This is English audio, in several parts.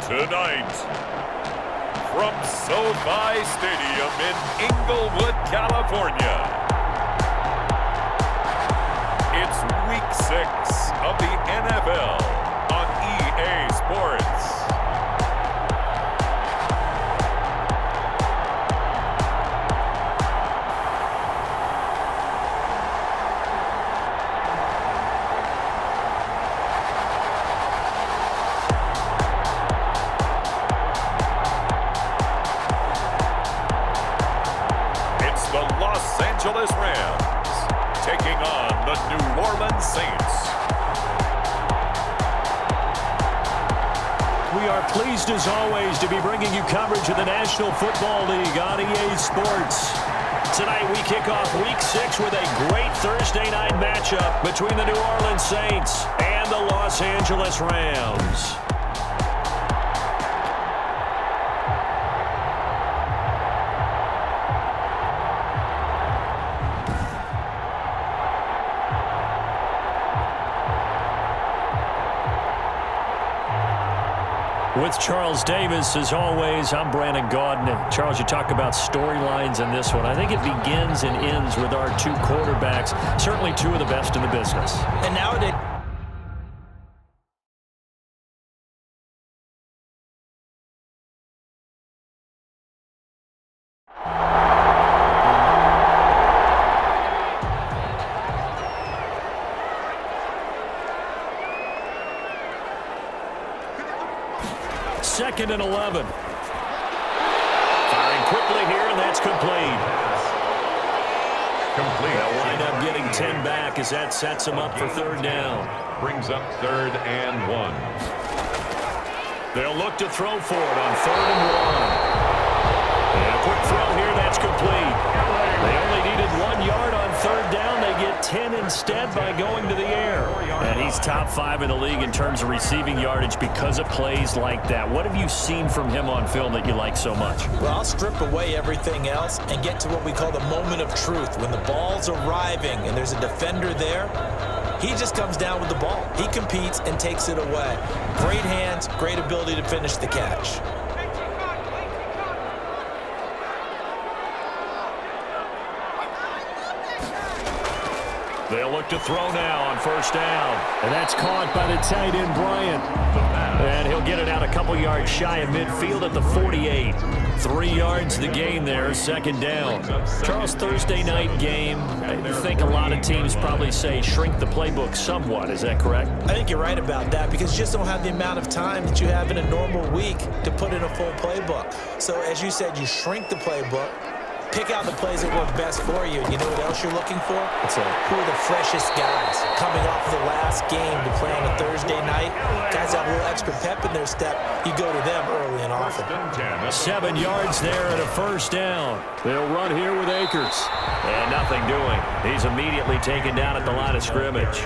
Tonight, from SoFi Stadium in Inglewood, California, it's Week 6 of the NFL on EA Sports. The Los Angeles Rams taking on the New Orleans Saints. We are pleased as always to be bringing you coverage of the National Football League on EA Sports. Tonight we kick off Week 6 with a great Thursday night matchup between the New Orleans Saints and the Los Angeles Rams. With Charles Davis, as always, I'm Brandon Gaudin. Charles, you talk about storylines in this one. I think it begins and ends with our two quarterbacks, certainly two of the best in the business. And nowadays, Second and 11. Firing quickly here, and that's complete. They'll wind up getting 10 back as that sets them up for third down. Brings up 3rd and 1. They'll look to throw for it on 3rd and 1. And a quick throw here, that's complete. They only needed 1 yard on 3rd down. They get 10 instead by going to the air. And he's top 5 in the league in terms of receiving yardage because of plays like that. What have you seen from him on film that you like so much? well, I'll strip away everything else and get to what we call the moment of truth. When the ball's arriving and there's a defender there, he just comes down with the ball. He competes and takes it away. Great hands, great ability to finish the catch. They'll look to throw now on 1st down. And that's caught by the tight end, Bryant. And he'll get it out a couple yards shy of midfield at the 48. 3 yards the gain there, 2nd down. Charles, Thursday night game, I think a lot of teams probably say shrink the playbook somewhat. Is that correct? I think you're right about that because you just don't have the amount of time that you have in a normal week to put in a full playbook. So as you said, you shrink the playbook. Pick out the plays that work best for you. You know what else you're looking for? Who are the freshest guys coming off of the last game to play on a Thursday night? Guys have a little extra pep in their step. You go to them early and often. 7 yards there and a 1st down. They'll run here with Akers. And nothing doing. He's immediately taken down at the line of scrimmage.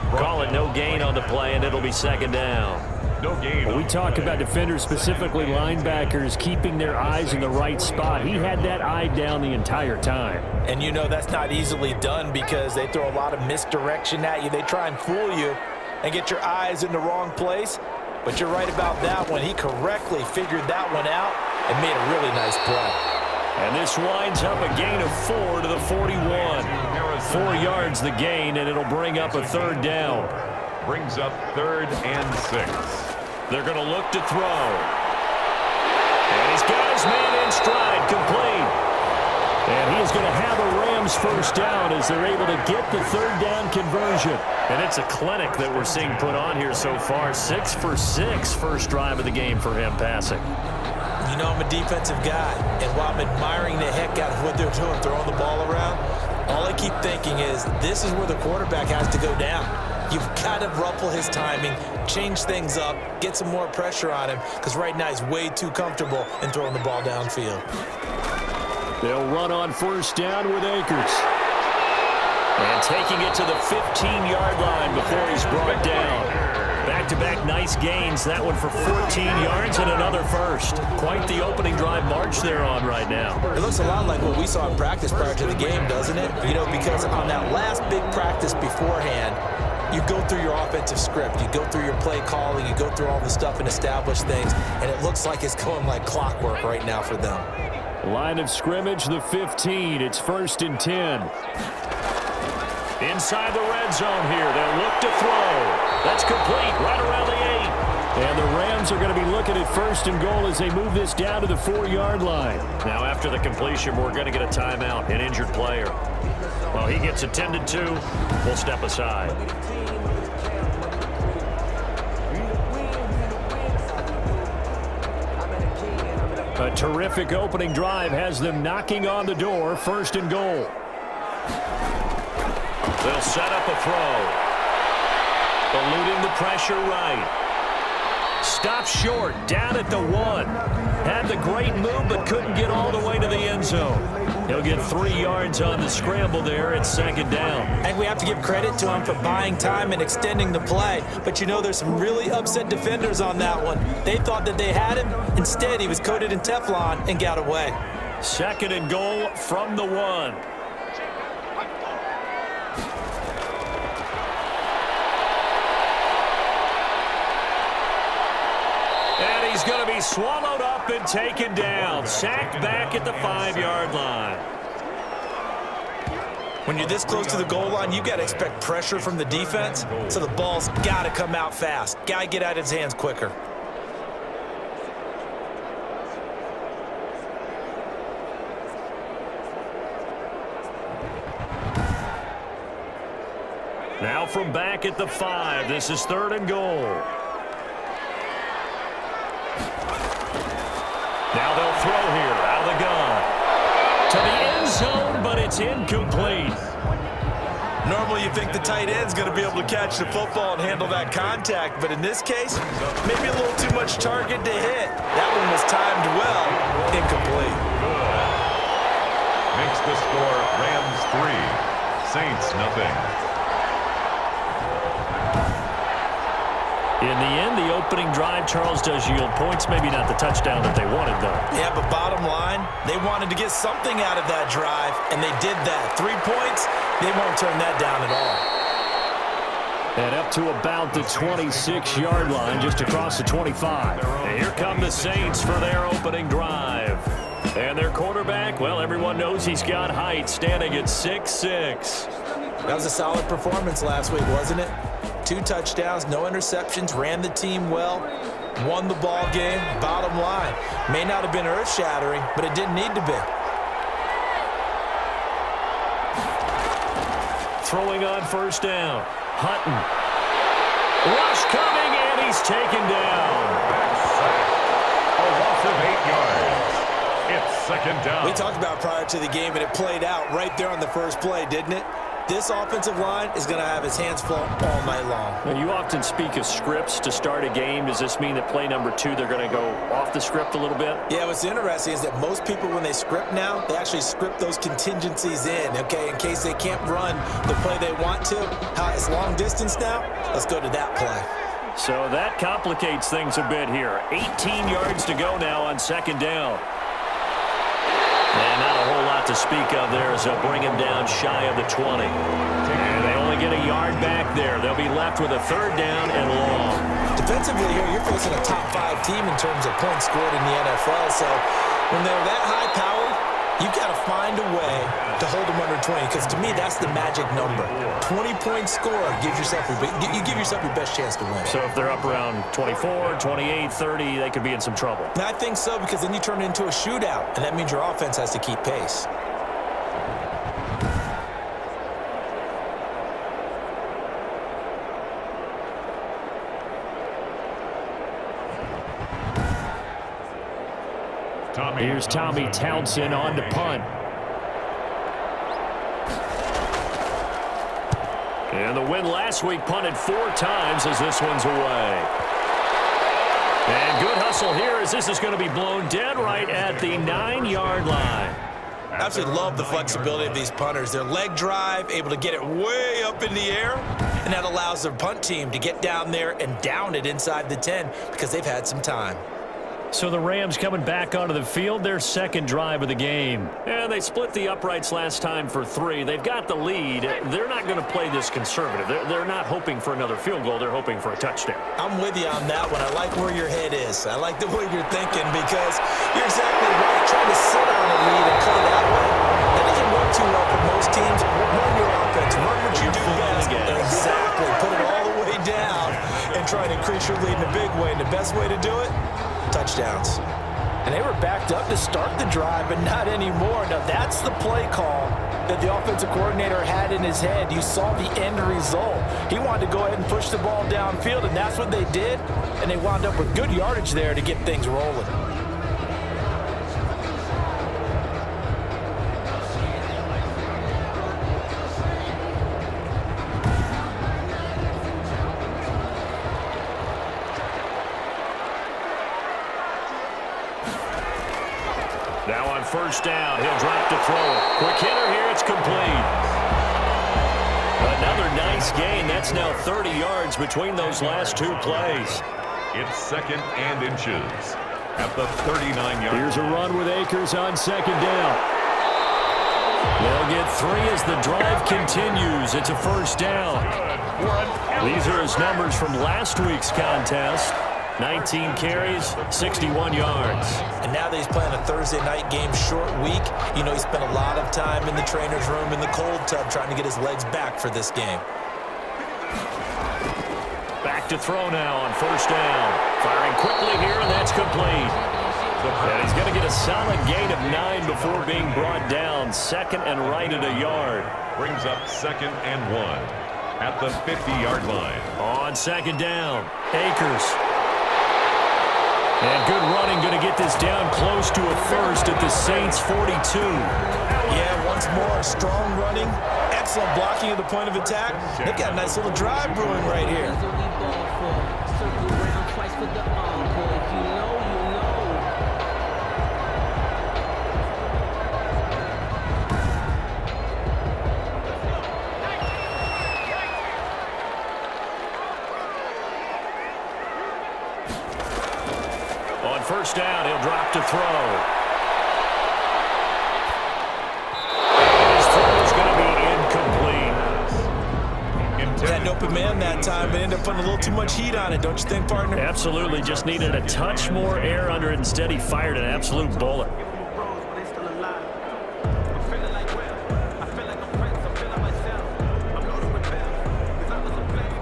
Call it no gain on the play, and it'll be 2nd down. We talk about defenders, specifically linebackers, keeping their eyes in the right spot. He had that eye down the entire time. And you know that's not easily done because they throw a lot of misdirection at you. They try and fool you and get your eyes in the wrong place. But you're right about that one. He correctly figured that one out and made a really nice play. And this winds up a gain of 4 to the 41. 4 yards the gain, and it'll bring up a 3rd down. Brings up 3rd and 6. They're going to look to throw. And he's got his man in stride, complete. And he's going to have a Rams 1st down as they're able to get the 3rd down conversion. And it's a clinic that we're seeing put on here so far. 6 for 6 first drive of the game for him passing. You know I'm a defensive guy, and while I'm admiring the heck out of what they're doing, throwing the ball around, all I keep thinking is this is where the quarterback has to go down. You've got to ruffle his timing, change things up, get some more pressure on him, because right now he's way too comfortable in throwing the ball downfield. They'll run on 1st down with Akers. And taking it to the 15-yard line before he's brought down. Back-to-back nice gains. That one for 14 yards and another 1st. Quite the opening drive march they're on right now. It looks a lot like what we saw in practice prior to the game, doesn't it? You know, because on that last big practice beforehand, you go through your offensive script. You go through your play calling. You go through all the stuff and establish things. And it looks like it's going like clockwork right now for them. Line of scrimmage, the 15. It's 1st and 10. Inside the red zone here. They'll look to throw. That's complete right around the 8. And the Rams are going to be looking at 1st and goal as they move this down to the 4-yard line. Now, after the completion, we're going to get a timeout, an injured player. Well, he gets attended to. We'll step aside. A terrific opening drive has them knocking on the door. 1st and goal. They'll set up a throw. Eluding the pressure right. Stopped short, down at the 1. Had the great move, but couldn't get all the way to the end zone. He'll get 3 yards on the scramble there at 2nd down. And we have to give credit to him for buying time and extending the play. But you know, there's some really upset defenders on that one. They thought that they had him. Instead, he was coated in Teflon and got away. 2nd and goal from the 1. And he's going to be swallowed up and taken down. Sacked back at the 5-yard line. When you're this close to the goal line, you got to expect pressure from the defense. So the ball's got to come out fast. Got to get out of his hands quicker. Now from back at the 5, this is 3rd and goal. Now they'll throw here out of the gun. To the end zone, but it's incomplete. Normally you think the tight end's going to be able to catch the football and handle that contact, but in this case, maybe a little too much target to hit. That one was timed well. Incomplete. Makes the score Rams 3, Saints nothing. In the end, the opening drive, Charles, does yield points. Maybe not the touchdown that they wanted, though. Yeah, but bottom line, they wanted to get something out of that drive, and they did that. 3 points, they won't turn that down at all. And up to about the 26-yard line, just across the 25. And here come the Saints for their opening drive. And their quarterback, well, everyone knows he's got height, standing at 6'6". That was a solid performance last week, wasn't it? 2 touchdowns, no interceptions, ran the team well, won the ball game. Bottom line, may not have been earth-shattering, but it didn't need to be. Throwing on 1st down. Hutton. Rush coming, and he's taken down. A loss of 8 yards. It's 2nd down. We talked about prior to the game, and it played out right there on the first play, didn't it? This offensive line is going to have his hands full all night long. Well, you often speak of scripts to start a game. Does this mean that play number 2, they're going to go off the script a little bit? Yeah, what's interesting is that most people, when they script now, they actually script those contingencies in, okay, in case they can't run the play they want to. How it's long distance now? Let's go to that play. So that complicates things a bit here. 18 yards to go now on 2nd down. And not a whole lot to speak of there as they'll bring him down shy of the 20. And they only get a yard back there. They'll be left with a 3rd down and long. Defensively here, you're facing a top 5 team in terms of points scored in the NFL. So when they're that high-powered, you've got to find a way to hold them under 20. Because to me, that's the magic number. 20-point score gives yourself you give yourself your best chance to win. So if they're up around 24, 28, 30, they could be in some trouble. And I think so, because then you turn it into a shootout, and that means your offense has to keep pace. Here's Tommy Townsend on to punt. And the win last week, punted 4 times as this one's away. And good hustle here as this is going to be blown dead right at the 9-yard line. I absolutely love the flexibility of these punters. Their leg drive, able to get it way up in the air, and that allows their punt team to get down there and down it inside the 10 because they've had some time. So the Rams coming back onto the field, their second drive of the game. And they split the uprights last time for 3. They've got the lead. They're not going to play this conservative. They're not hoping for another field goal. They're hoping for a touchdown. I'm with you on that one. I like where your head is. I like the way you're thinking because you're exactly right. Trying to sit on a lead and play that way, that doesn't work too well for most teams. Run your offense. Run what you do best. Exactly. Put it all the way down and try to increase your lead in a big way. And the best way to do it? Touchdowns. And they were backed up to start the drive, but not anymore. Now, that's the play call that the offensive coordinator had in his head. You saw the end result. He wanted to go ahead and push the ball downfield, and that's what they did. And they wound up with good yardage there to get things rolling. Now on first down, he'll drop to throw it. Quick hitter here, it's complete. Another nice gain. That's now 30 yards between those last 2 plays. It's 2nd and inches at the 39-yard. Here's a run with Akers on 2nd down. They'll get 3 as the drive continues. It's a first down. These are his numbers from last week's contest. 19 carries, 61 yards. And now that he's playing a Thursday night game, short week, you know he spent a lot of time in the trainer's room in the cold tub trying to get his legs back for this game. Back to throw now on first down. Firing quickly here, and that's complete. And he's going to get a solid gain of 9 before being brought down. 2nd and right at a yard. Brings up 2nd and 1 at the 50-yard line. On 2nd down, Akers. And good running, going to get this down close to a first at the Saints' 42. Yeah, once more, strong running, excellent blocking at the point of attack. They've got a nice little drive brewing right here. On first down, he'll drop to throw. His throw is going to be incomplete. Had an open man that time, but ended up putting a little too much heat on it, don't you think, partner? Absolutely, just needed a touch more air under it. Instead, he fired an absolute bullet.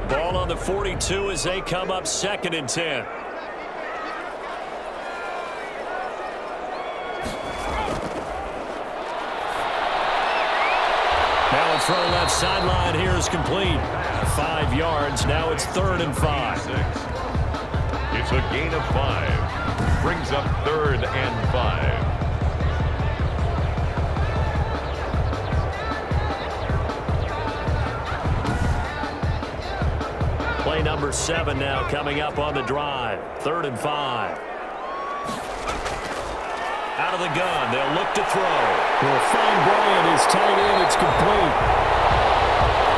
Ball on the 42 as they come up 2nd and 10. Now a throw left sideline here is complete. 5 yards. Now it's 3rd and 5. It's a gain of 5. Brings up 3rd and 5. Play number 7 now coming up on the drive. 3rd and 5. Out of the gun. They'll look to throw. Will find Bryant is tight end. It's complete.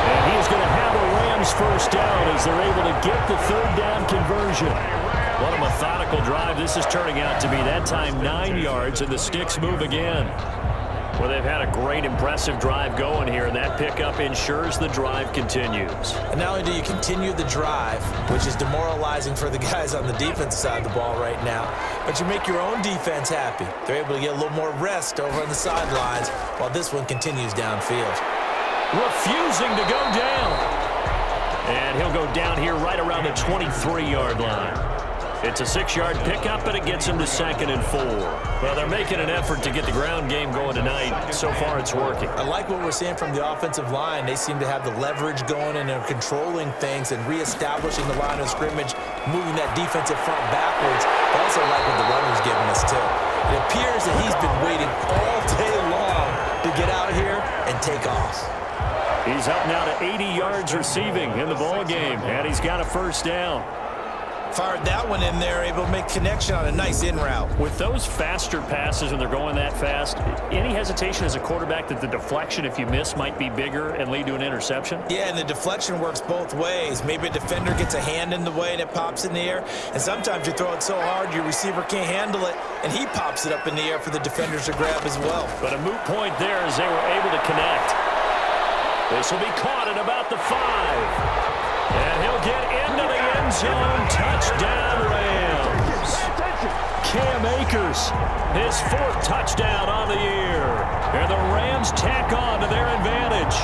And he's going to have a Rams first down as they're able to get the 3rd down conversion. What a methodical drive this is turning out to be. That time 9 yards, and the sticks move again. Well, they've had a great, impressive drive going here, and that pickup ensures the drive continues. And not only do you continue the drive, which is demoralizing for the guys on the defensive side of the ball right now, but you make your own defense happy. They're able to get a little more rest over on the sidelines while this one continues downfield. Refusing to go down. And he'll go down here right around the 23-yard line. It's a 6-yard pickup, and it gets him to 2nd and 4. Well, they're making an effort to get the ground game going tonight. So far, it's working. I like what we're seeing from the offensive line. They seem to have the leverage going, and they're controlling things and reestablishing the line of scrimmage, moving that defensive front backwards. I also like what the runner's giving us, too. It appears that he's been waiting all day long to get out here and take off. He's up now to 80 yards receiving in the ball game, and he's got a first down. Fired that one in there, able to make connection on a nice in route. With those faster passes when they're going that fast, any hesitation as a quarterback that the deflection, if you miss, might be bigger and lead to an interception? Yeah, and the deflection works both ways. Maybe a defender gets a hand in the way and it pops in the air, and sometimes you throw it so hard your receiver can't handle it, and he pops it up in the air for the defenders to grab as well. But a moot point there as they were able to connect. This will be caught at about the 5. And he'll get into the end zone. Touchdown, Rams. Cam Akers, his 4th touchdown on the year. And the Rams tack on to their advantage.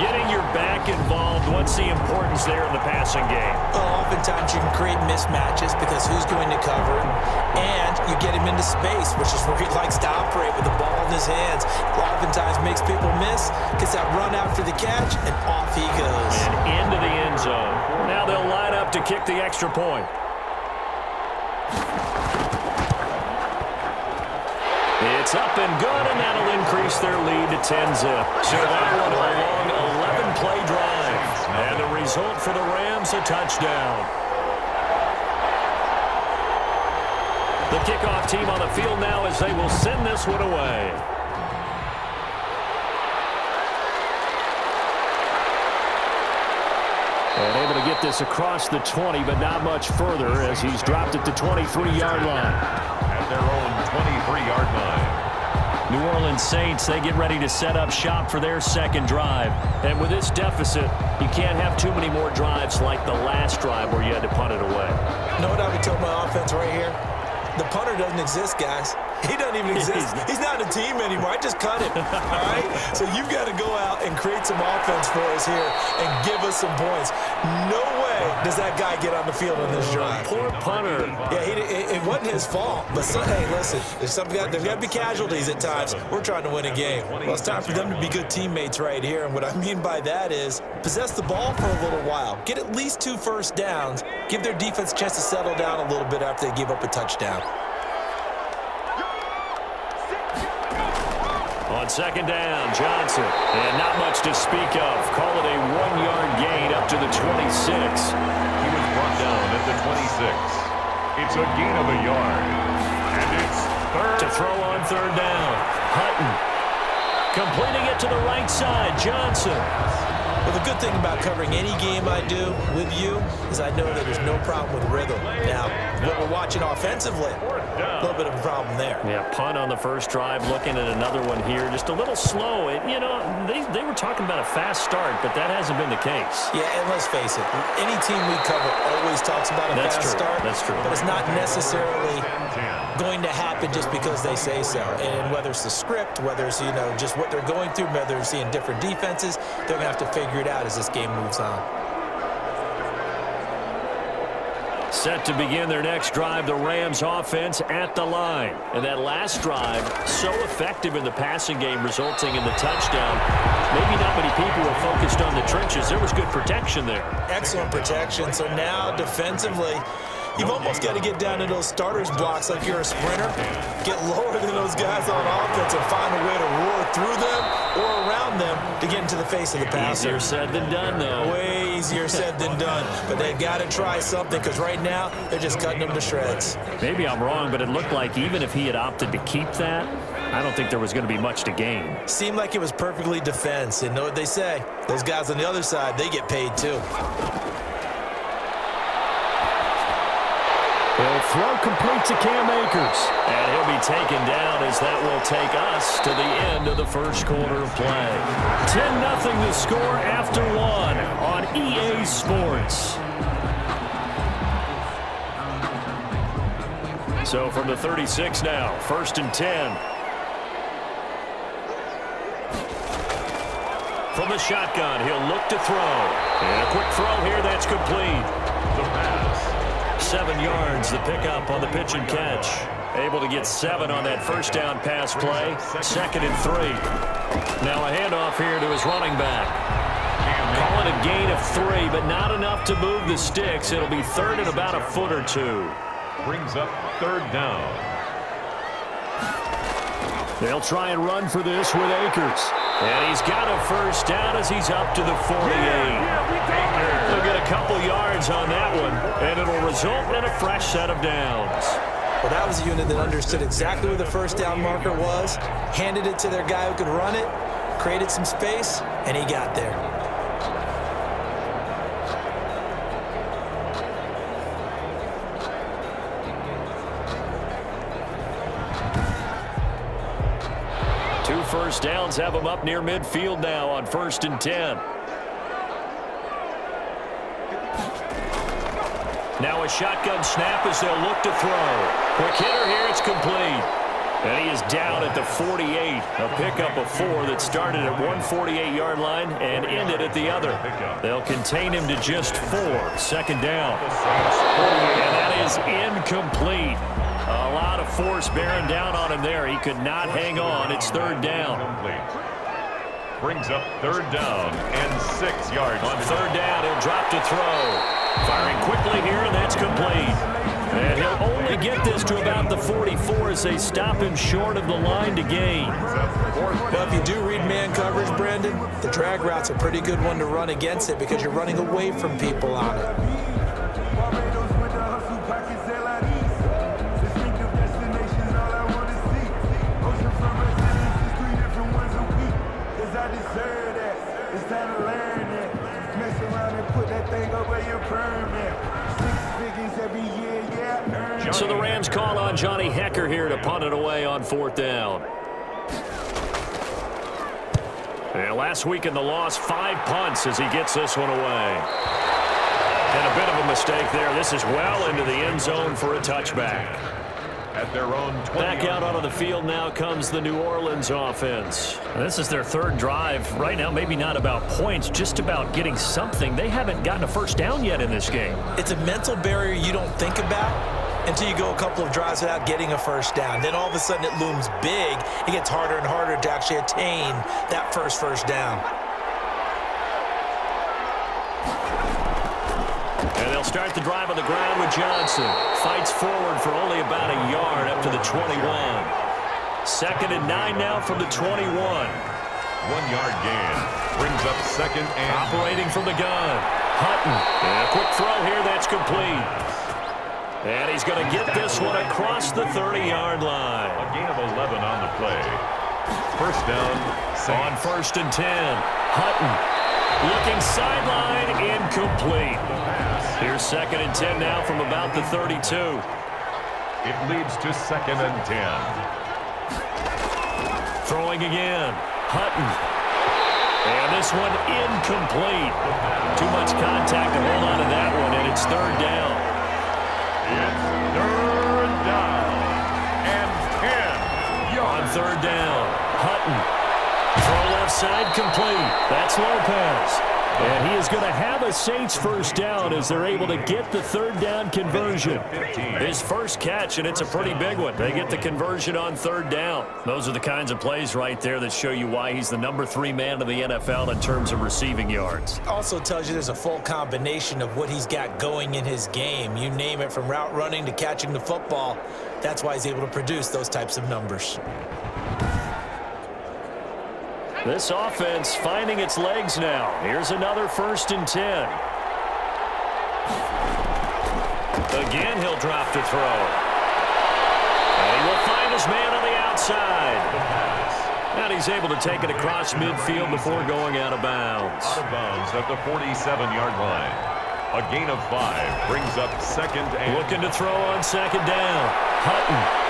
Getting your back involved, what's the importance there in the passing game? Well, oftentimes you can create mismatches because who's going to cover, and you get him into space, which is where he likes to operate with the ball in his hands. Oftentimes makes people miss, gets that run after the catch, and off he goes. And into the end zone. Now they'll line up to kick the extra point. It's up and good, and that'll increase their lead to 10-zip. So that one a long 11-play drive. And the result for the Rams, a touchdown. The kickoff team on the field now as they will send this one away. And able to get this across the 20, but not much further as he's dropped at the 23-yard line. At their own 23-yard line. New Orleans Saints, they get ready to set up shop for their second drive. And with this deficit, you can't have too many more drives like the last drive where you had to punt it away. You know what I would tell my offense right here? The punter doesn't exist, guys. He doesn't even exist. He's not a team anymore. I just cut him, all right? So you've got to go out and create some offense for us here and give us some points. No way does that guy get on the field on this drive. Poor punter. Yeah, it wasn't his fault. But, hey, listen, there's got to be casualties at times. We're trying to win a game. Well, it's time for them to be good teammates right here. And what I mean by that is possess the ball for a little while. Get at least 2 first downs. Give their defense a chance to settle down a little bit after they give up a touchdown. On second down, Johnson. And not much to speak of. Call it a 1-yard gain up to the 26. He was brought down at the 26. It's a gain of a yard. And it's third. To throw on third down. Hutton. Completing it to the right side. Johnson. Well, the good thing about covering any game I do with you is I know that there's no problem with rhythm. Now, what we're watching offensively, a little bit of a problem there. Yeah, punt on the first drive, looking at another one here. Just a little slow. You know, they were talking about a fast start, but that hasn't been the case. Yeah, and let's face it, any team we cover always talks about a fast start. That's true. But it's not necessarily going to happen just because they say so. And whether it's the script, whether it's, just what they're going through, whether they're seeing different defenses, they're going to have to figure it out as this game moves on. Set to begin their next drive, the Rams offense at the line. And that last drive, so effective in the passing game, resulting in the touchdown. Maybe not many people were focused on the trenches. There was good protection there. Excellent protection. So now defensively, you've almost got to get down to those starters blocks like you're a sprinter. Get lower than those guys on offense and find a way to roar through them or around them to get into the face of the passer. Easier said than done, though. Way easier said than done. But they've got to try something because right now they're just cutting them to shreds. Maybe I'm wrong, but it looked like even if he had opted to keep that, I don't think there was going to be much to gain. Seemed like it was perfectly defense. And know what they say? Those guys on the other side, they get paid too. He'll throw complete to Cam Akers. And he'll be taken down as that will take us to the end of the first quarter of play. 10-0 the score after 1 on EA Sports. So from the 36 now, 1st and 10. From the shotgun, he'll look to throw. And a quick throw here, that's complete. The pass. 7 yards, the pickup on the pitch and catch. Able to get 7 on that first down pass play. 2nd and 3. Now a handoff here to his running back. Call it a gain of 3, but not enough to move the sticks. It'll be 3rd and about a foot or 2. Brings up 3rd down. They'll try and run for this with Akers. And he's got a first down as he's up to the 48. They'll get a couple yards on that one, and it'll result in a fresh set of downs. Well, that was a unit that understood exactly where the first down marker was, handed it to their guy who could run it, created some space, and he got there. Two first downs have him up near midfield now on 1st and 10. Now a shotgun snap as they'll look to throw. Quick hitter here, it's complete. And he is down at the 48. A pickup of 4 that started at 148-yard line and ended at the other. They'll contain him to just 4. 2nd down. And that is incomplete. A lot of force bearing down on him there. He could not hang on. It's 3rd down. Brings up 3rd down and 6 yards. On 3rd down, he'll drop to throw. Firing quickly here, and that's complete. And he'll only get this to about the 44 as they stop him short of the line to gain. Well, if you do read man coverage, Brandon, the drag route's a pretty good one to run against it because you're running away from people on it. So the Rams call on Johnny Hecker here to punt it away on 4th down. And last week in the loss, 5 punts as he gets this one away. And a bit of a mistake there. This is well into the end zone for a touchback. At their own 20. Back out onto the field now comes the New Orleans offense. This is their 3rd drive. Right now, maybe not about points, just about getting something. They haven't gotten a first down yet in this game. It's a mental barrier you don't think about until you go a couple of drives without getting a first down. Then all of a sudden it looms big. It gets harder and harder to actually attain that first down. And they'll start the drive on the ground with Johnson. Fights forward for only about a yard up to the 21. 2nd and 9 now from the 21. 1-yard gain. Brings up 2nd and... Operating from the gun. Hutton. And a quick throw here, that's complete. And he's going to get this one across the 30-yard line. A gain of 11 on the play. First down. On 1st and 10. Hutton. Looking sideline, incomplete. Here's 2nd and 10 now from about the 32. It leads to 2nd and 10. Throwing again. Hutton. And this one incomplete. Too much contact to hold on to that one, and it's 3rd down. It's 3rd down and 10 yards. On 3rd down, Hutton. Throw left side complete. That's Lopez. And he is going to have a Saints first down as they're able to get the 3rd down conversion. His first catch, and it's a pretty big one. They get the conversion on 3rd down. Those are the kinds of plays right there that show you why he's the number 3 man in the NFL in terms of receiving yards. Also tells you there's a full combination of what he's got going in his game. You name it, from route running to catching the football. That's why he's able to produce those types of numbers. This offense finding its legs now. Here's another 1st and 10. Again, he'll drop to throw. And he will find his man on the outside. And he's able to take it across midfield before going out of bounds. Out of bounds at the 47-yard line. A gain of 5 brings up 2nd and... Looking to throw on 2nd down. Hutton.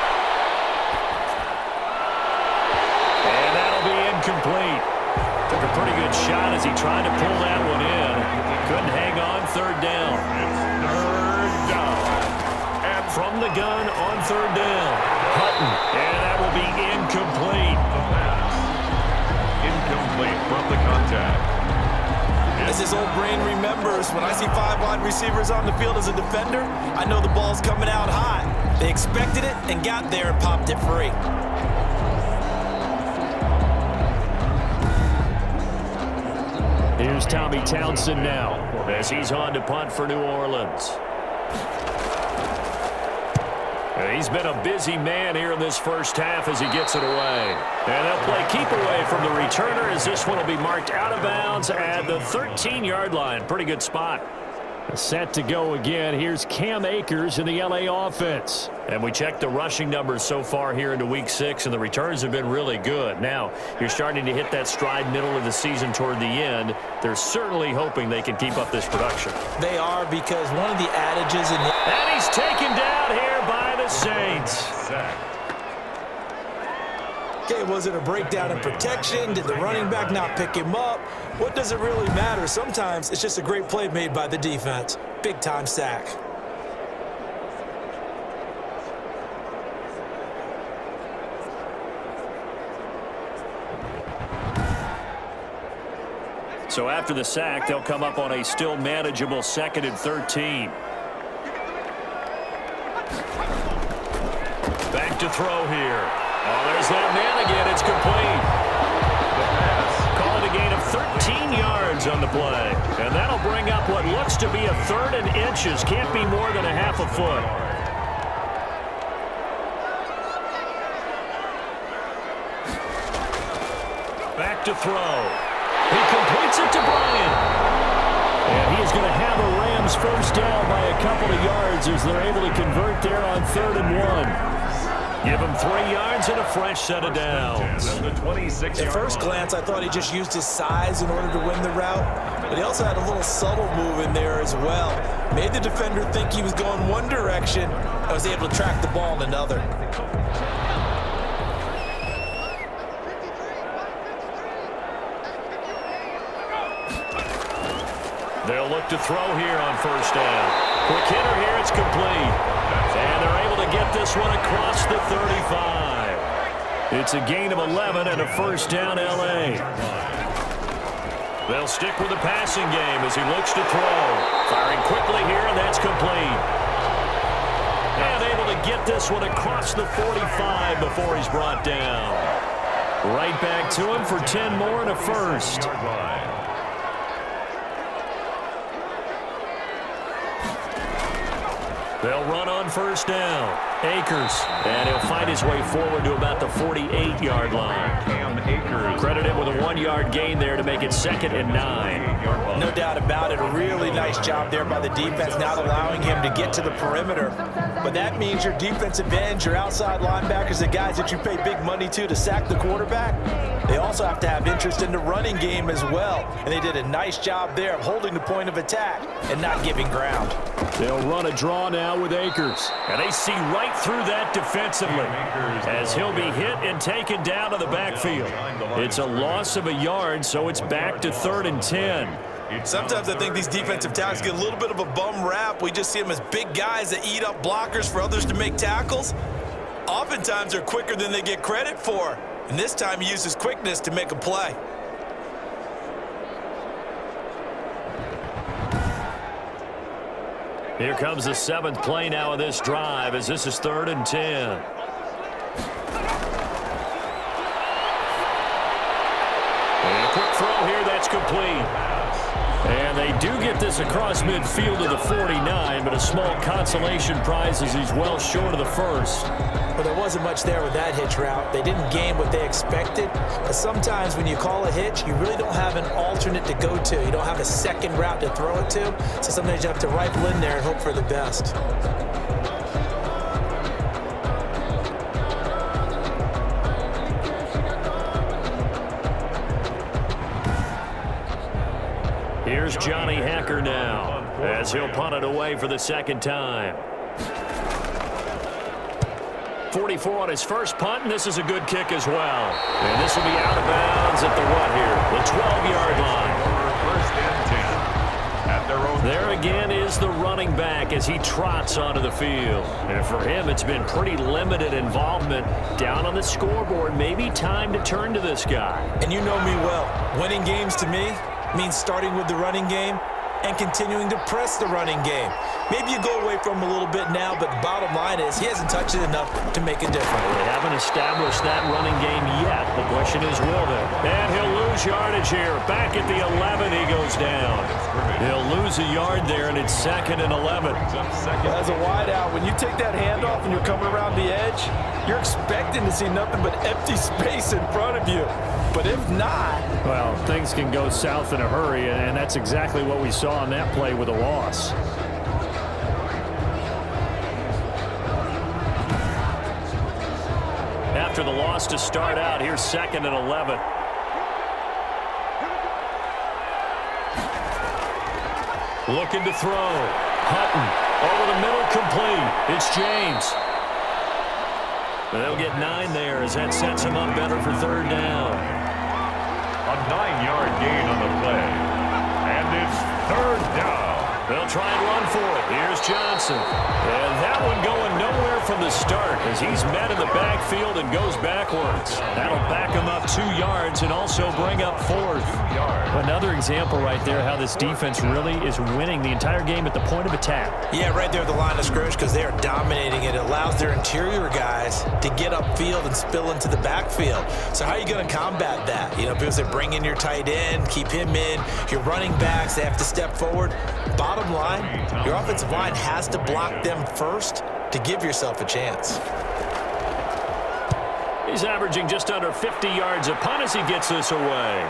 Complete. Took a pretty good shot as he tried to pull that one in. Couldn't hang on. 3rd down. It's 3rd down. And from the gun on 3rd down. Hutton. And that will be incomplete. The pass. Incomplete from the contact. As his old brain remembers, when I see 5 wide receivers on the field as a defender, I know the ball's coming out hot. They expected it and got there and popped it free. Here's Tommy Townsend now as he's on to punt for New Orleans. He's been a busy man here in this first half as he gets it away. And they'll play keep away from the returner as this one will be marked out of bounds at the 13-yard line. Pretty good spot. Set to go again. Here's Cam Akers in the L.A. offense. And we checked the rushing numbers so far here into Week 6, and the returns have been really good. Now, you're starting to hit that stride middle of the season toward the end. They're certainly hoping they can keep up this production. They are, because one of the adages in the... And he's taken down here by the Saints. Okay, was it a breakdown in protection? Did the running back not pick him up? What does it really matter? Sometimes it's just a great play made by the defense. Big-time sack. So after the sack, they'll come up on a still manageable 2nd and 13. Back to throw here. Oh, there's that man again. It's complete. Call it a gain of 13 yards on the play. And that'll bring up what looks to be a 3rd and inches. Can't be more than a half a foot. Back to throw. He completes it to Bryant. And he is going to have a Rams first down by a couple of yards as they're able to convert there on 3rd and 1. Give him 3 yards and a fresh set of downs. At first glance, I thought he just used his size in order to win the route, but he also had a little subtle move in there as well. Made the defender think he was going one direction and was able to track the ball in another. They'll look to throw here on first down. Quick hitter here, it's complete. And they're able to get this one across the 35. It's a gain of 11 and a first down L.A. They'll stick with the passing game as he looks to throw. Firing quickly here, and that's complete. And able to get this one across the 45 before he's brought down. Right back to him for 10 more and a first. They'll run on first down. Akers. And he'll fight his way forward to about the 48-yard line. Credit him with a 1-yard gain there to make it 2nd and 9. No doubt about it. A really nice job there by the defense, not allowing him to get to the perimeter. But that means your defensive ends, your outside linebackers, the guys that you pay big money to sack the quarterback, they also have to have interest in the running game as well. And they did a nice job there of holding the point of attack and not giving ground. They'll run a draw now with Akers. And they see right through that defensively as he'll be hit and taken down to the backfield. It's a loss of a yard, so it's back to 3rd and 10. Sometimes I think these defensive tackles get a little bit of a bum rap. We just see them as big guys that eat up blockers for others to make tackles. Oftentimes they're quicker than they get credit for. And this time he uses quickness to make a play. Here comes the 7th play now of this drive as this is 3rd and 10. And a quick throw here, that's complete. And they do get this across midfield to the 49, but a small consolation prize as he's well short of the first. But there wasn't much there with that hitch route. They didn't gain what they expected. But sometimes when you call a hitch, you really don't have an alternate to go to. You don't have a second route to throw it to. So sometimes you have to rifle in there and hope for the best. Here's Johnny Hacker now as he'll punt it away for the 2nd time. 44 on his first punt, and this is a good kick as well. And this will be out of bounds at the what here? The 12-yard line. First and 10 at their own. There again is the running back as he trots onto the field. And for him, it's been pretty limited involvement down on the scoreboard. Maybe time to turn to this guy. And you know me well. Winning games to me means starting with the running game and continuing to press the running game. Maybe you go away from him a little bit now, but the bottom line is he hasn't touched it enough to make a difference. They haven't established that running game yet. The question is, will they? And he'll lose yardage here. Back at the 11, he goes down. He'll lose a yard there, and it's 2nd and 11. As a wideout, when you take that handoff and you're coming around the edge, you're expecting to see nothing but empty space in front of you. But if not... Well, things can go south in a hurry, and that's exactly what we saw on that play with a loss. After the loss to start out, here's 2nd and 11. Looking to throw. Hutton over the middle, complete. It's James. They'll get 9 there as that sets him up better for 3rd down. A 9-yard gain on the play. And it's 3rd down. They'll try and run for it. Here's Johnson. And that one going nowhere from the start as he's met in the backfield and goes backwards. That'll back him up 2 yards and also bring up 4th. Another example right there how this defense really is winning the entire game at the point of attack. Yeah, right there at the line of scrimmage because they are dominating it. It allows their interior guys to get upfield and spill into the backfield. So how are you going to combat that? You know, because they bring in your tight end, keep him in. Your running backs, they have to step forward. Bottom line, your offensive line has to block them first to give yourself a chance. He's averaging just under 50 yards a punt as he gets this away.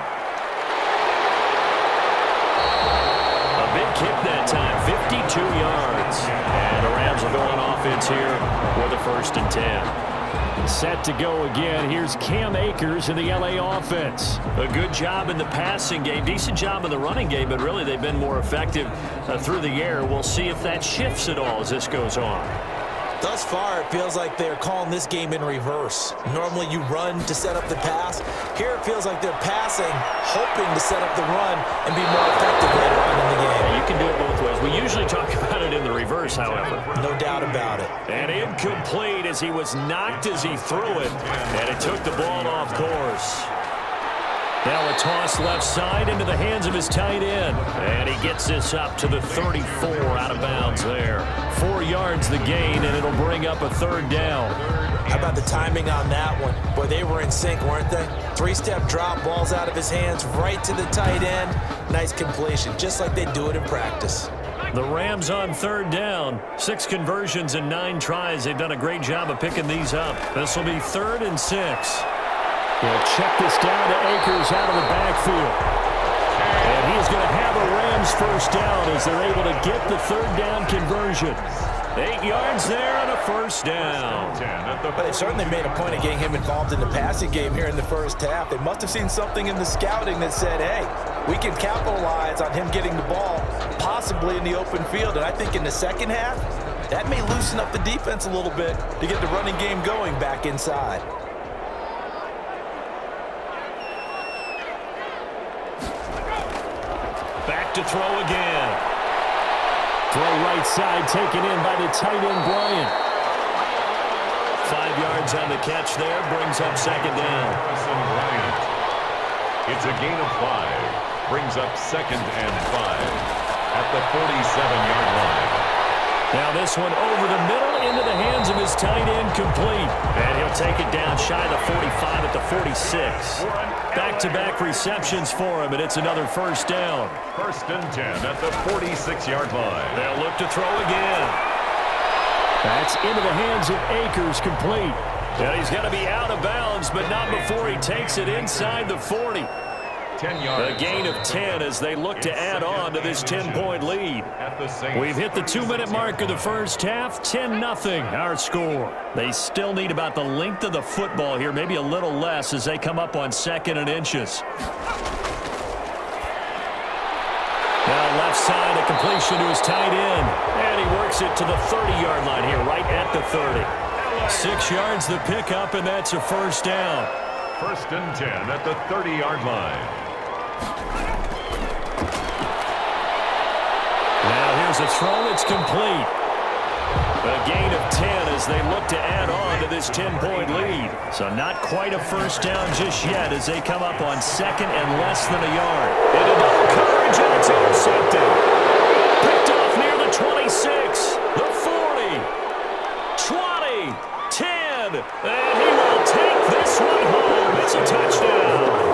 A big kick that time, 52 yards. And the Rams will go on offense here with a 1st and 10. Set to go again. Here's Cam Akers in the LA offense. A good job in the passing game. Decent job in the running game, but really they've been more effective through the air. We'll see if that shifts at all as this goes on. Thus far, it feels like they're calling this game in reverse. Normally you run to set up the pass. Here it feels like they're passing, hoping to set up the run and be more effective later on in the game. Yeah, you can do it both ways. We usually talk about it in the reverse, however. No doubt about it. And incomplete as he was knocked as he threw it. And it took the ball off course. Now a toss left side into the hands of his tight end. And he gets this up to the 34 out of bounds there. 4 yards the gain, and it'll bring up a 3rd down. How about the timing on that one? Boy, they were in sync, weren't they? 3-step drop, balls out of his hands, right to the tight end. Nice completion, just like they do it in practice. The Rams on 3rd down. 6 conversions and 9 tries. They've done a great job of picking these up. This will be 3rd and 6. They'll check this down to Akers out of the backfield. And he's going to have a Rams 1st down as they're able to get the 3rd down conversion. 8 yards there and a 1st down. But they certainly made a point of getting him involved in the passing game here in the 1st half. They must have seen something in the scouting that said, hey, we can capitalize on him getting the ball possibly in the open field. And I think in the 2nd half, that may loosen up the defense a little bit to get the running game going back inside. Back to throw again. Throw right side taken in by the tight end, Bryant. 5 yards on the catch there, brings up 2nd down. It's a gain of 5. Brings up 2nd and 5 at the 47-yard line. Now this one over the middle into the hands of his tight end, complete. And he'll take it down shy of the 45 at the 46. Back-to-back receptions for him, and it's another 1st down. 1st and 10 at the 46-yard line. They'll look to throw again. That's into the hands of Akers, complete. Yeah, he's got to be out of bounds, but not before he takes it inside the 40. 10 yards. A gain of 10 as they look to add on to this 10-point lead. We've hit the 2-minute mark of the 1st half, 10-0 our score. They still need about the length of the football here, maybe a little less as they come up on 2nd and inches. Now left side, a completion to his tight end. And he works it to the 30-yard line here, right at the 30. 6 yards the pickup, and that's a 1st down. 1st and 10 at the 30-yard line. Now here's a throw. It's complete. A gain of 10 as they look to add on to this 10-point lead. So not quite a 1st down just yet as they come up on 2nd and less than a yard. Into double coverage, and it's intercepted. 26, the 40, 20, 10, and he will take this one home. It's a touchdown.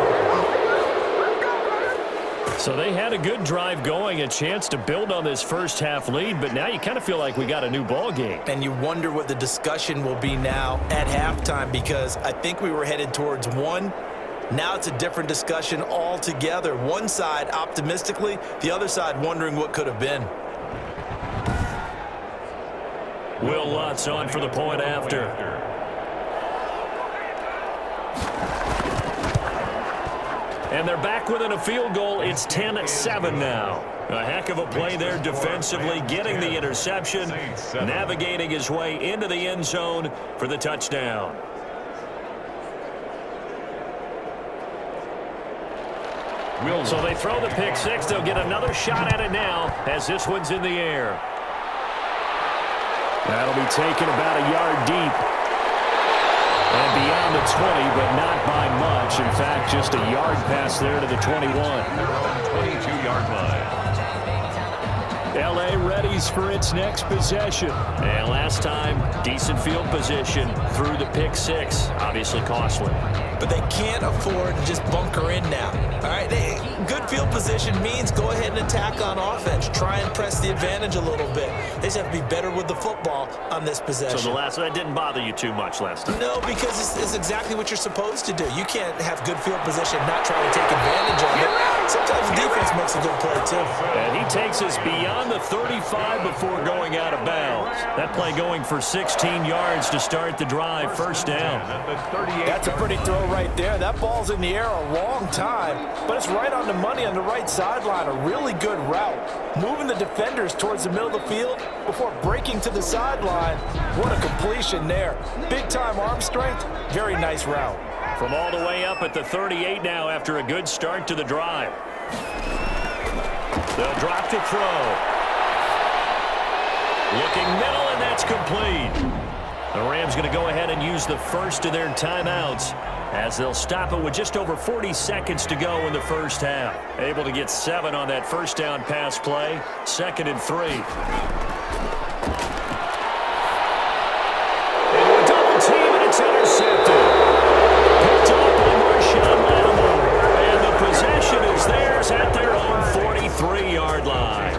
So they had a good drive going, a chance to build on this first half lead, but now you kind of feel like we got a new ball game. And you wonder what the discussion will be now at halftime, because I think we were headed towards one. Now it's a different discussion altogether. One side optimistically, the other side wondering what could have been. Will Lutz on for the point after. And they're back within a field goal. It's 10-7 now. A heck of a play there defensively, getting the interception, navigating his way into the end zone for the touchdown. So they throw the pick six. They'll get another shot at it now as this one's in the air. That'll be taken about a yard deep. And beyond the 20, but not by much. In fact, just a yard pass there to the 21. 22-yard line. L.A. readies for its next possession. And last time, decent field position through the pick six. Obviously costly. But they can't afford to just bunker in now. All right, good field position means go ahead and attack on offense. Try and press the advantage a little bit. They just have to be better with the football on this possession. So that didn't bother you too much last time? No, because it's exactly what you're supposed to do. You can't have good field position and not try to take advantage of it. Sometimes the defense makes a good play, too. And he takes us beyond the 35 before going out of bounds. That play going for 16 yards to start the drive. First down. That's a pretty throw right there. That ball's in the air a long time, but it's right on the money on the right sideline. A really good route. Moving the defenders towards the middle of the field before breaking to the sideline. What a completion there. Big-time arm strength. Very nice route. From all the way up at the 38 now after a good start to the drive. They'll drop to throw. Looking middle, and that's complete. The Rams going to go ahead and use the first of their timeouts as they'll stop it with just over 40 seconds to go in the first half. Able to get 7 on that first down pass play. 2nd and 3. Into a double team, and it's intercepted. Picked up by Marshawn Lattimore. And the possession is theirs at their own 43-yard line.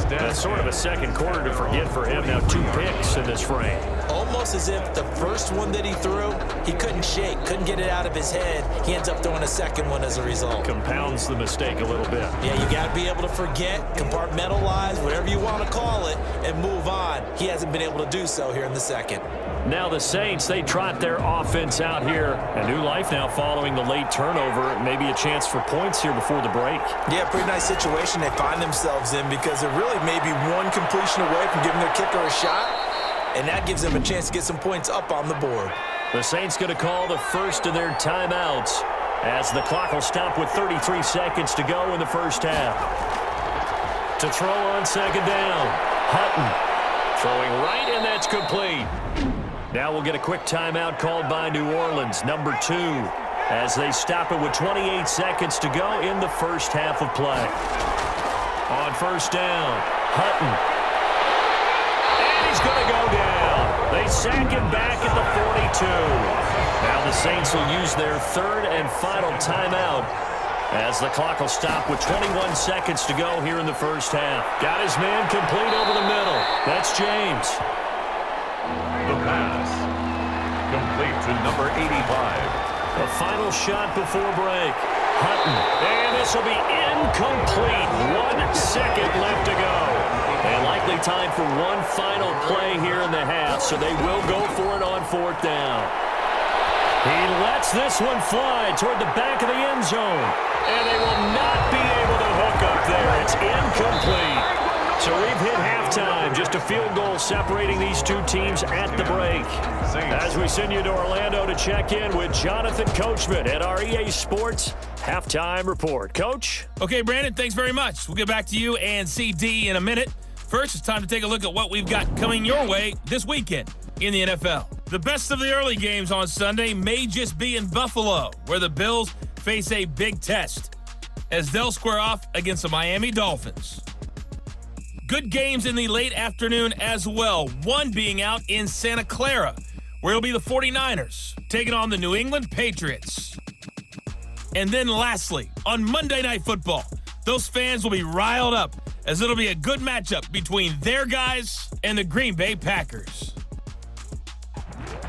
That's sort of a second quarter to forget for him. Now 2 picks in this frame. Almost as if the first one that he threw, he couldn't shake, couldn't get it out of his head. He ends up throwing a second one as a result. Compounds the mistake a little bit. Yeah, you got to be able to forget, compartmentalize, whatever you want to call it, and move on. He hasn't been able to do so here in the second. Now the Saints, they trot their offense out here. A new life now following the late turnover. Maybe a chance for points here before the break. Yeah, pretty nice situation they find themselves in because they're really maybe one completion away from giving their kicker a shot, and that gives them a chance to get some points up on the board. The Saints going to call the first of their timeouts as the clock will stop with 33 seconds to go in the first half. To throw on second down, Hutton throwing right, and that's complete. Now we'll get a quick timeout called by New Orleans, number 2, as they stop it with 28 seconds to go in the first half of play. On first down, Hutton. And he's going to go down. They sack him back at the 42. Now the Saints will use their 3rd and final timeout as the clock will stop with 21 seconds to go here in the first half. Got his man complete over the middle. That's James. The pass. Complete to number 85. The final shot before break. Hutton. And this will be incomplete. 1 second left to go. And likely time for one final play here in the half, so they will go for it on 4th down. He lets this one fly toward the back of the end zone. And they will not be able to hook up there. It's incomplete. So we've hit halftime. Just a field goal separating these two teams at the break. As we send you to Orlando to check in with Jonathan Coachman at our EA Sports Halftime Report. Coach? Okay, Brandon, thanks very much. We'll get back to you and CD in a minute. First, it's time to take a look at what we've got coming your way this weekend in the NFL. The best of the early games on Sunday may just be in Buffalo, where the Bills face a big test as they'll square off against the Miami Dolphins. Good games in the late afternoon as well, one being out in Santa Clara, where it'll be the 49ers taking on the New England Patriots. And then lastly, on Monday Night Football, those fans will be riled up as it'll be a good matchup between their guys and the Green Bay Packers.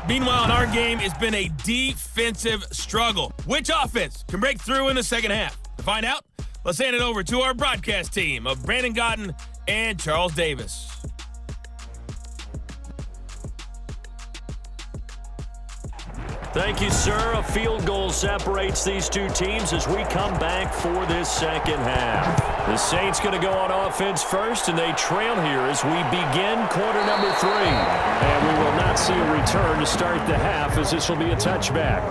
Meanwhile, in our game, it's been a defensive struggle. Which offense can break through in the second half? To find out, let's hand it over to our broadcast team of Brandon Gotten and Charles Davis. Thank you, sir. A field goal separates these two teams as we come back for this second half. The Saints going to go on offense first, and they trail here as we begin quarter number 3. And we will not see a return to start the half as this will be a touchback.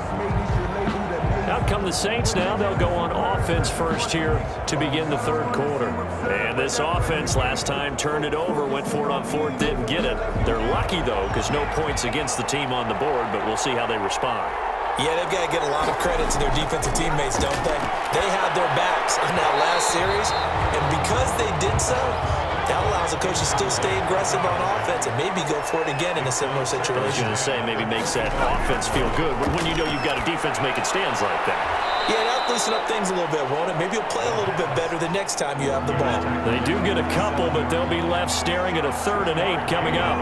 Out come the Saints now. They'll go on offense first here to begin the third quarter. And this offense last time turned it over, went for it on fourth, didn't get it. They're lucky, though, because no points against the team on the board, but we'll see how they respond. Yeah, they've got to get a lot of credit to their defensive teammates, don't they? They had their backs on that last series, and because they did so, that allows the coach to still stay aggressive on offense and maybe go for it again in a similar situation. I was going to say, maybe makes that offense feel good when you know you've got a defense making stands like that. Yeah, that'll loosen up things a little bit, won't it? Maybe you'll play a little bit better the next time you have the ball. They do get a couple, but they'll be left staring at a 3rd and 8 coming up.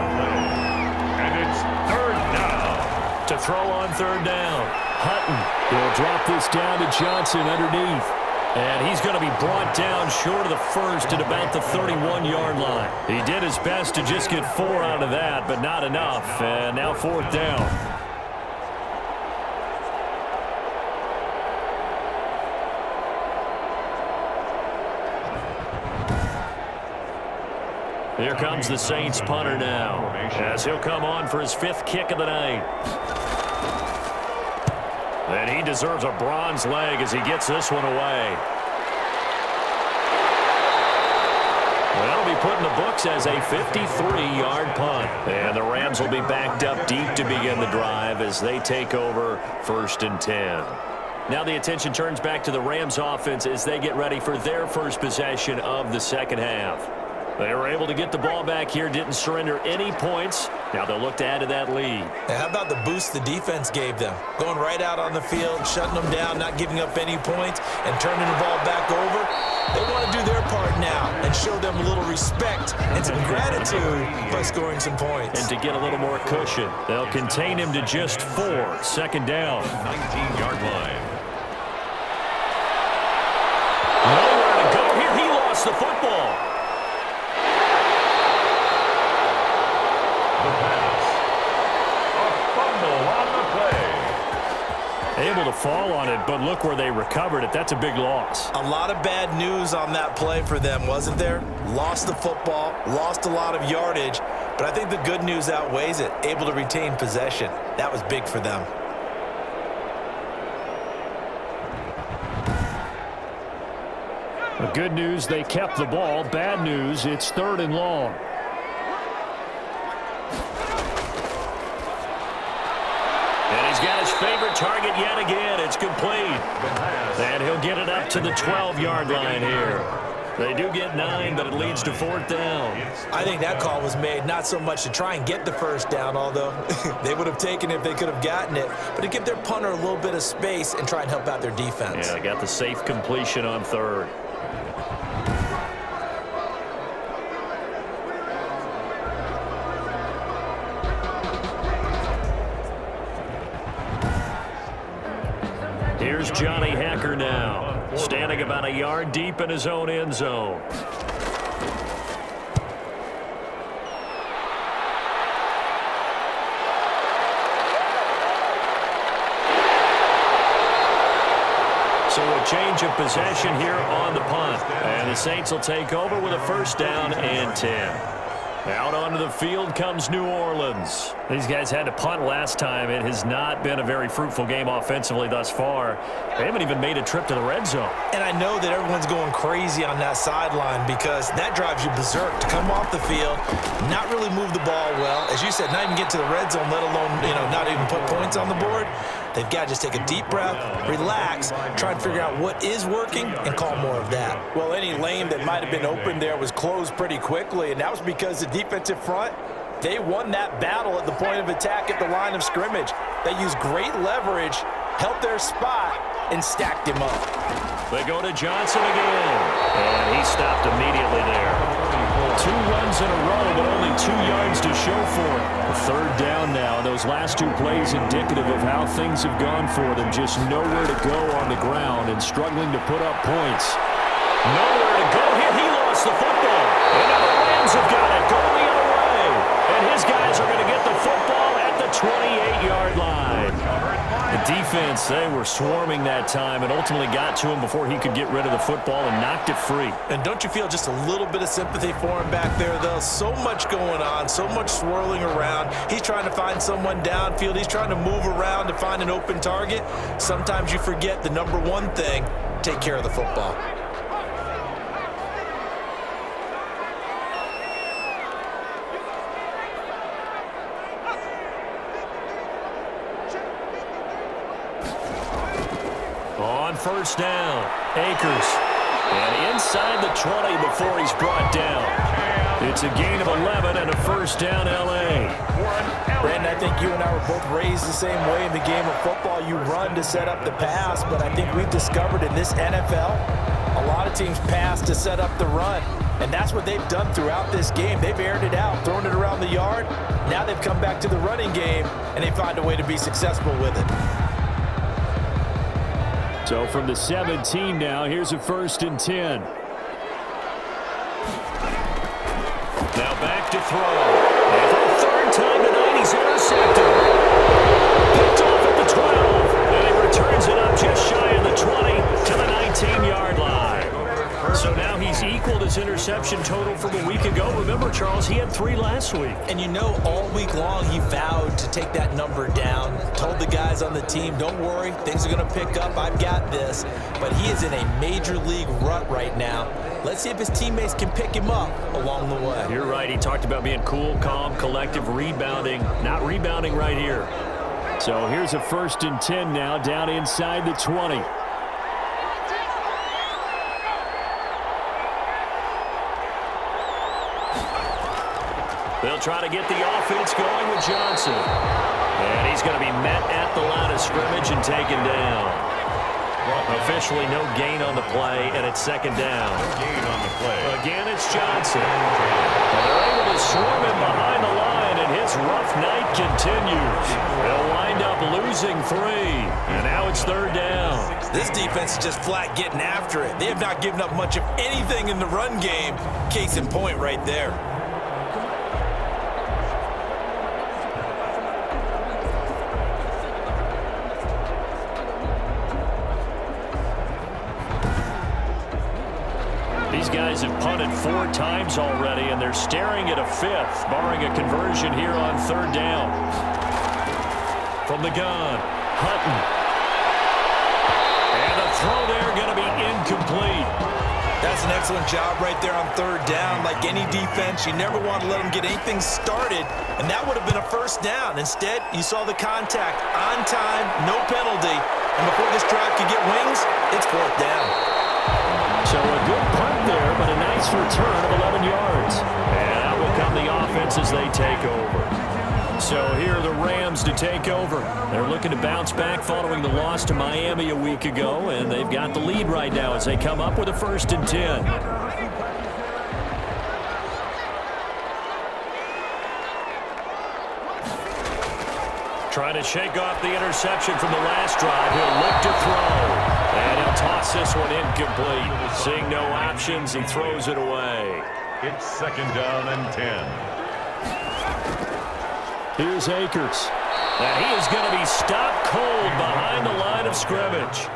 And it's third down. To throw on third down, Hutton will drop this down to Johnson underneath. And he's going to be brought down short of the first at about the 31-yard line. He did his best to just get 4 out of that, but not enough. And now 4th down. Here comes the Saints punter now, as he'll come on for his 5th kick of the night. And he deserves a bronze leg as he gets this one away. That'll be put in the books as a 53-yard punt. And the Rams will be backed up deep to begin the drive as they take over 1st and 10. Now the attention turns back to the Rams offense as they get ready for their first possession of the second half. They were able to get the ball back here, didn't surrender any points. Now they'll look to add to that lead. And how about the boost the defense gave them? Going right out on the field, shutting them down, not giving up any points, and turning the ball back over. They want to do their part now and show them a little respect and some gratitude by scoring some points. And to get a little more cushion, they'll contain him to just 4. 2nd down. 19-yard line. Nowhere to go here. He lost the football. The pass. A fumble on the play. Able to fall on it, but look where they recovered it. That's a big loss. A lot of bad news on that play for them, wasn't there? Lost the football, lost a lot of yardage, but I think the good news outweighs it. Able to retain possession. That was big for them. The good news, they kept the ball. Bad news, it's 3rd and long. And he's got his favorite target yet again. It's complete. And he'll get it up to the 12-yard line here. They do get 9, but it leads to 4th down. I think that call was made not so much to try and get the first down, although they would have taken it if they could have gotten it, but to give their punter a little bit of space and try and help out their defense. Yeah, they got the safe completion on 3rd. Here's Johnny Hacker now, standing about a yard deep in his own end zone. So a change of possession here on the punt. And the Saints will take over with a 1st down and 10. Out onto the field comes New Orleans. These guys had to punt last time. It has not been a very fruitful game offensively thus far. They haven't even made a trip to the red zone. And I know that everyone's going crazy on that sideline because that drives you berserk to come off the field, not really move the ball well. As you said, not even get to the red zone, let alone, not even put points on the board. They've got to just take a deep breath, relax, try and figure out what is working, and call more of that. Well, any lane that might have been open there was closed pretty quickly, and that was because the defensive front, they won that battle at the point of attack at the line of scrimmage. They used great leverage, held their spot, and stacked him up. They go to Johnson again, and he stopped immediately there. 2 runs in a row, but only 2 yards to show for it. A third down now. Those last 2 plays indicative of how things have gone for them. Just nowhere to go on the ground and struggling to put up points. Nowhere to go here. He lost the football. And now the Rams have got it. Going the other way. And his guys are going to get the football at the 28-yard line. The defense, they were swarming that time and ultimately got to him before he could get rid of the football and knocked it free. And don't you feel just a little bit of sympathy for him back there, though? So much going on, so much swirling around. He's trying to find someone downfield. He's trying to move around to find an open target. Sometimes you forget the number one thing, take care of the football. On first down, Akers. And inside the 20 before he's brought down. It's a gain of 11 and a first down, L.A. Brandon, I think you and I were both raised the same way in the game of football. You run to set up the pass, but I think we've discovered in this NFL, a lot of teams pass to set up the run. And that's what they've done throughout this game. They've aired it out, thrown it around the yard. Now they've come back to the running game, and they find a way to be successful with it. So from the 17 now, here's a first and 10. Now back to throw. And for the third time tonight, he's intercepted. Picked off at the 12. And he returns it up just shy of the 20 to the 19-yard line. So now he's equaled his interception total from a week ago. Remember, Charles, he had 3 last week. And you know, all week long he vowed to take that number down, told the guys on the team, don't worry, things are going to pick up, I've got this. But he is in a major league rut right now. Let's see if his teammates can pick him up along the way. You're right. He talked about being cool, calm, collective, rebounding. Not rebounding right here. So here's a first and 10 now, down inside the 20. They'll try to get the offense going with Johnson. And he's going to be met at the line of scrimmage and taken down. Officially no gain on the play, and it's second down. No gain on the play. Again, it's Johnson. And they're able to swarm him behind the line, and his rough night continues. They'll wind up losing 3, and now it's third down. This defense is just flat getting after it. They have not given up much of anything in the run game. Case in point right there. These guys have punted 4 times already, and they're staring at a 5th, barring a conversion here on third down. From the gun, Hutton. And the throw there going to be incomplete. That's an excellent job right there on third down. Like any defense, you never want to let them get anything started, and that would have been a first down. Instead, you saw the contact on time, no penalty, and before this drive could get wings, it's fourth down. So a good punt there, but a nice return of 11 yards. And out will come the offense as they take over. So here are the Rams to take over. They're looking to bounce back following the loss to Miami a week ago, and they've got the lead right now as they come up with a first and 10. Trying to shake off the interception from the last drive. He'll look to throw. And he'll toss this one incomplete. Seeing no options, he throws it away. It's second down and 10. Here's Akers. And he is going to be stopped cold behind the line of scrimmage.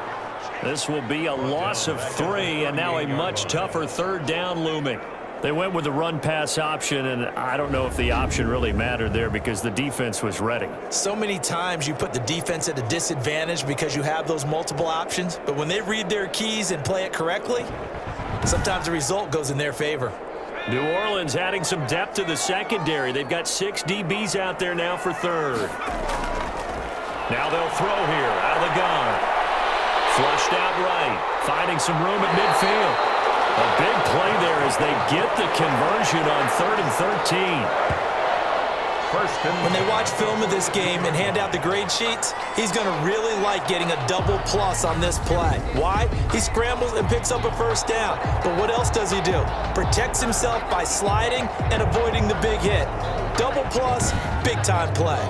This will be a loss of 3, and now a much tougher third down looming. They went with the run-pass option, and I don't know if the option really mattered there because the defense was ready. So many times you put the defense at a disadvantage because you have those multiple options, but when they read their keys and play it correctly, sometimes the result goes in their favor. New Orleans adding some depth to the secondary. They've got 6 DBs out there now for third. Now they'll throw here out of the gun. Flushed out right, finding some room at midfield. A big play there as they get the conversion on 3rd and 13. When they watch film of this game and hand out the grade sheets, he's going to really like getting a double plus on this play. Why? He scrambles and picks up a first down. But what else does he do? Protects himself by sliding and avoiding the big hit. Double plus, big-time play.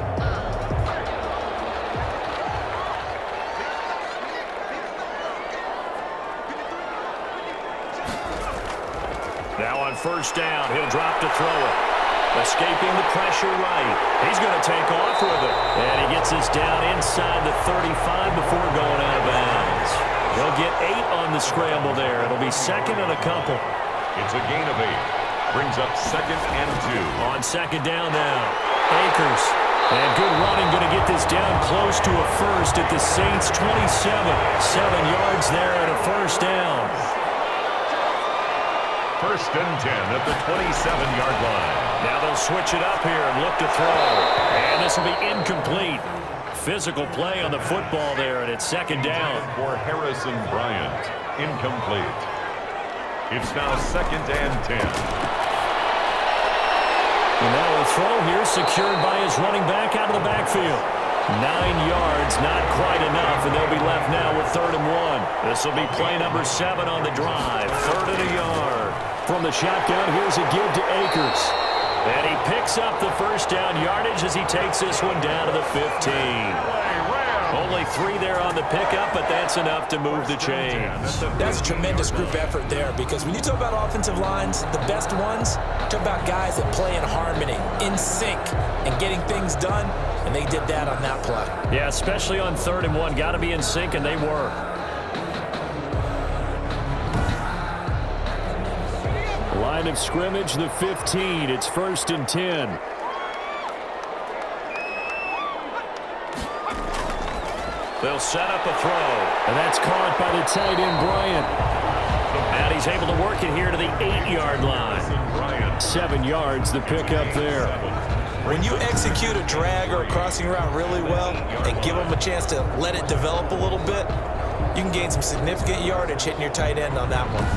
Now on first down, he'll drop to throw it. Escaping the pressure right. He's going to take off with it. And he gets us down inside the 35 before going out of bounds. He'll get 8 on the scramble there. It'll be second and a couple. It's a gain of 8. Brings up 2nd and 2. On second down now. Akers. And good running, going to get this down close to a first at the Saints 27. 7 yards there and a first down. 1st and 10 at the 27-yard line. Now they'll switch it up here and look to throw. And this will be incomplete. Physical play on the football there, and it's second down. For Harrison Bryant, incomplete. It's now 2nd and 10. And now a throw here secured by his running back out of the backfield. 9 yards, not quite enough, and they'll be left now with 3rd and 1. This will be play number 7 on the drive. 3rd and a yard. From the shotgun, here's a give to Akers. And he picks up the first down yardage as he takes this one down to the 15. Only 3 there on the pickup, but that's enough to move the chains. That's a tremendous group effort there, because when you talk about offensive lines, the best ones, talk about guys that play in harmony, in sync, and getting things done, and they did that on that play. Yeah, especially on 3rd and 1. Got to be in sync, and they were. Line of scrimmage, the 15. It's 1st and 10. They'll set up a throw. And that's caught by the tight end, Bryant. And he's able to work it here to the 8-yard line. 7 yards, the pickup there. When you execute a drag or a crossing route really well and give them a chance to let it develop a little bit, you can gain some significant yardage hitting your tight end on that one.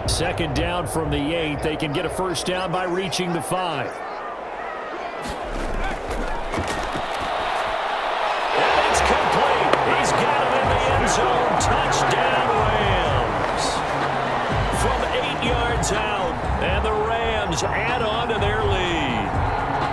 Second down from the 8. They can get a first down by reaching the 5. And it's complete. He's got him in the end zone. Touchdown, Rams. From 8 yards out, and the Rams add on to their lead.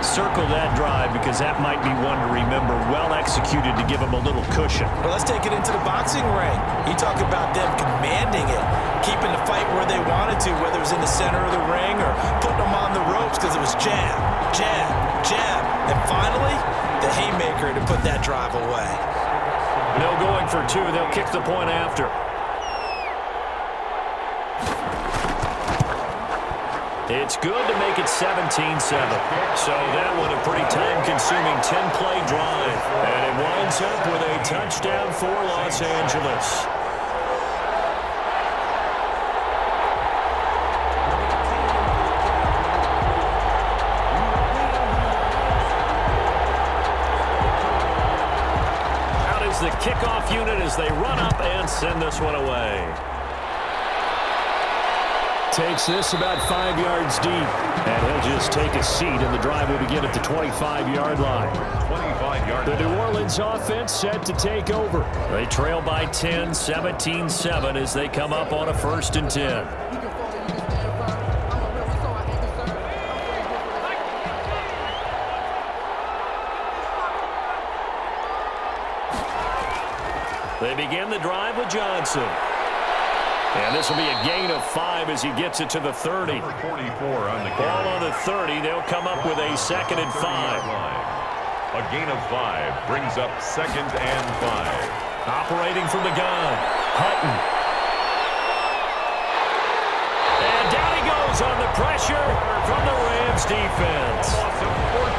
Circle that drive because that might be one to remember. Well executed to give them a little cushion. Well, let's take it into the boxing ring. You talk about them commanding it, keeping the fight where they wanted to, whether it was in the center of the ring or putting them on the ropes because it was jab, jab, jab. And finally, the haymaker to put that drive away. No going for 2. They'll kick the point after. It's good to make it 17-7. So that one a pretty time-consuming 10-play drive. And it winds up with a touchdown for Los Angeles. Out is the kickoff unit as they run up and send this one away. Takes this about 5 yards deep, and he'll just take a seat, and the drive will begin at the 25-yard line. 25-yard The New Orleans offense set to take over. They trail by 10, 17-7 as they come up on a 1st and 10. They begin the drive with Johnson. And this will be a gain of 5 as he gets it to the 30. Number 44 on the carry. Ball on the 30. They'll come up with a 2nd and 5. A gain of 5 brings up 2nd and 5. Operating from the gun. Hutton. And down he goes on the pressure from the Rams defense.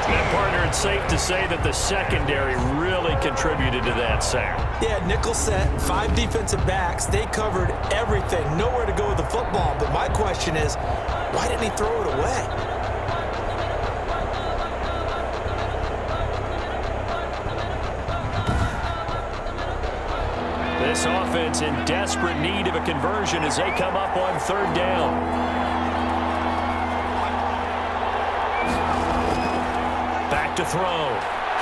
And partner, it's safe to say that the secondary really contributed to that sack. Yeah, nickel set, 5 defensive backs. They covered everything. Nowhere to go with the football. But my question is, why didn't he throw it away? This offense in desperate need of a conversion as they come up on third down. Back to throw.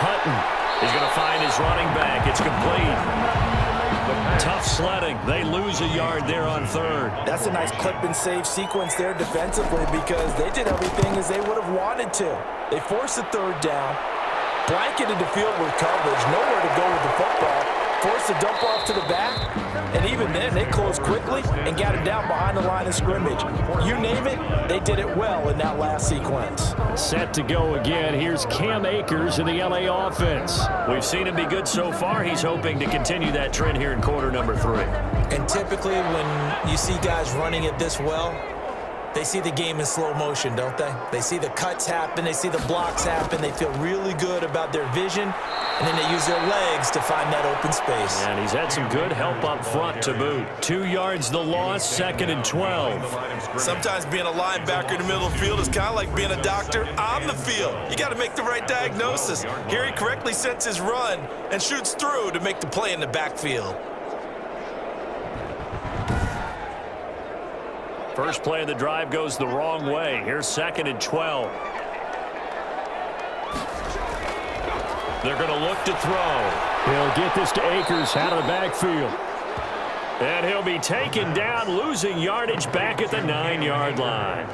Hutton is going to find his running back. It's complete. Tough sledding. They lose a yard there on third. That's a nice clip and save sequence there defensively because they did everything as they would have wanted to. They forced the third down, blanketed the field with coverage, nowhere to go with the football, forced the dump off to the back, and even then they closed quickly and got him down behind the line of scrimmage. You name it, they did it well in that last sequence. Set to go again. Here's Cam Akers in the LA offense. We've seen him be good so far. He's hoping to continue that trend here in quarter number 3. And typically when you see guys running it this well, they see the game in slow motion, don't they? They see the cuts happen. They see the blocks happen. They feel really good about their vision, and then they use their legs to find that open space. And he's had some good help up front to boot. 2 yards the loss, 2nd and 12. Sometimes being a linebacker in the middle of the field is kind of like being a doctor on the field. You got to make the right diagnosis. Here he correctly sets his run and shoots through to make the play in the backfield. First play of the drive goes the wrong way. Here's 2nd and 12. They're going to look to throw. He'll get this to Akers out of the backfield. And he'll be taken down, losing yardage back at the 9-yard line.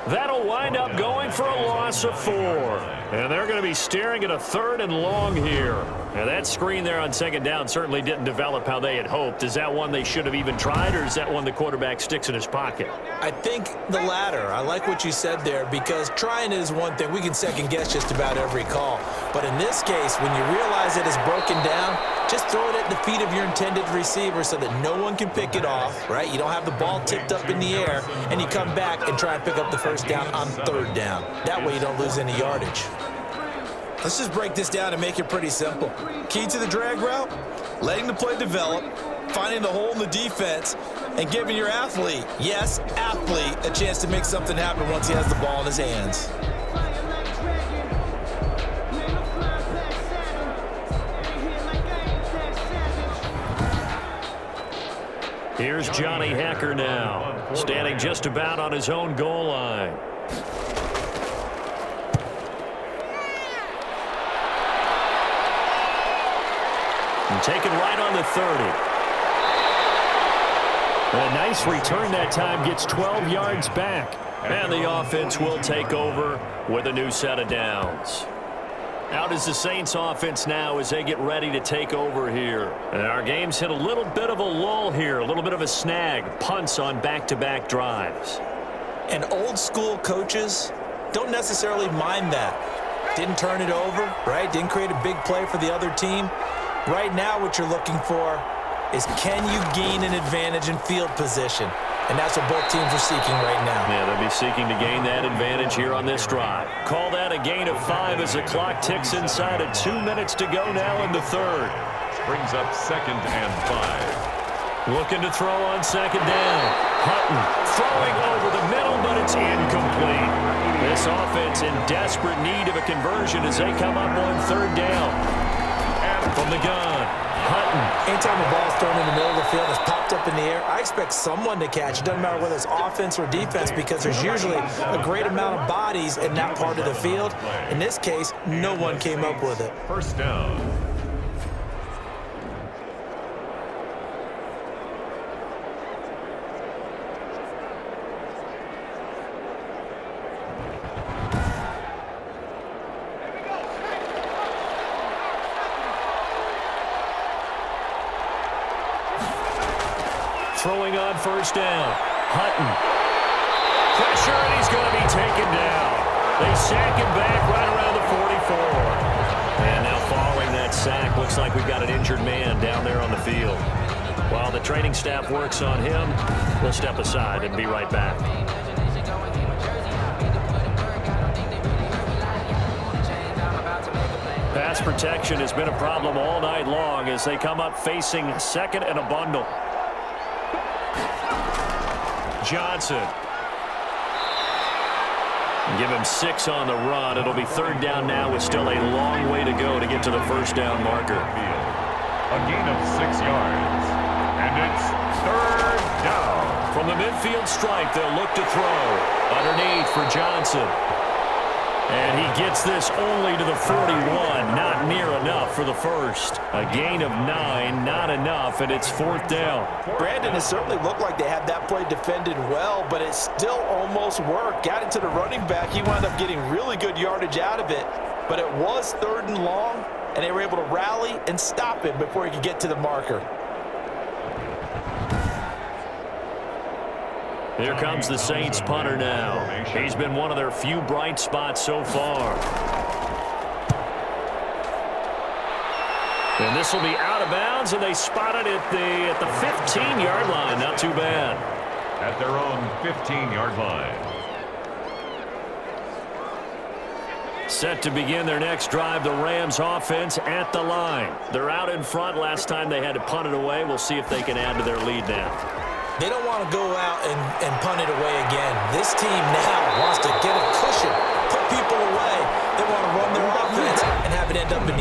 That'll wind up going for a loss of 4. And they're going to be staring at a 3rd and long here. Now that screen there on 2nd down certainly didn't develop how they had hoped. Is that one they should have even tried, or is that one the quarterback sticks in his pocket? I think the latter. I like what you said there because trying is one thing. We can second guess just about every call. But in this case, when you realize it is broken down, just throw it at the feet of your intended receiver so that no one can pick it off, right? You don't have the ball tipped up in the air, and you come back and try and pick up the first down on 3rd down. That way you don't lose any yardage. Let's just break this down and make it pretty simple. Key to the drag route, letting the play develop, finding the hole in the defense, and giving your athlete, yes, athlete, a chance to make something happen once he has the ball in his hands. Here's Johnny Hekker now, standing just about on his own goal line. And taken right on the 30. A nice return that time, gets 12 yards back. And the offense will take over with a new set of downs. Out is the Saints offense now as they get ready to take over here. And our game's hit a little bit of a lull here, a little bit of a snag. Punts on back-to-back drives. And old school coaches don't necessarily mind that. Didn't turn it over, right? Didn't create a big play for the other team. Right now what you're looking for is can you gain an advantage in field position? And that's what both teams are seeking right now. Yeah, they'll be seeking to gain that advantage here on this drive. Call that a gain of 5 as the clock ticks inside of 2 minutes to go now in the 3rd. Brings up 2nd and 5. Looking to throw on 2nd down. Hutton throwing over the middle, but it's incomplete. This offense in desperate need of a conversion as they come up on 3rd down. From the gun, Hutton. Anytime the ball's thrown in the middle of the field, it's popped up in the air, I expect someone to catch. It doesn't matter whether it's offense or defense because there's usually a great amount of bodies in that part of the field. In this case, no one came up with it. 1st down. Throwing on 1st down. Hutton. Pressure, and he's going to be taken down. They sack him back right around the 44. And now following that sack, looks like we've got an injured man down there on the field. While the training staff works on him, we'll step aside and be right back. Pass protection has been a problem all night long as they come up facing 2nd and a bundle. Johnson. Give him 6 on the run. It'll be 3rd down now with still a long way to go to get to the 1st down marker. A gain of 6 yards. And it's third down. From the midfield stripe, they'll look to throw. Underneath for Johnson. And he gets this only to the 41. Not near enough for the first. A gain of 9, not enough, and it's fourth down. Brandon, it certainly looked like they had that play defended well, but it still almost worked. Got it to the running back. He wound up getting really good yardage out of it. But it was third and long, and they were able to rally and stop him before he could get to the marker. Here comes the Saints punter now. He's been one of their few bright spots so far. And this will be out of bounds, and they spot it at the 15-yard line. Not too bad. At their own 15-yard line. Set to begin their next drive, the Rams offense at the line. They're out in front. Last time they had to punt it away. We'll see if they can add to their lead now. They don't want to go out and punt it away again. This team now wants to get a cushion, put people away. They want to run their offense and have it end up in the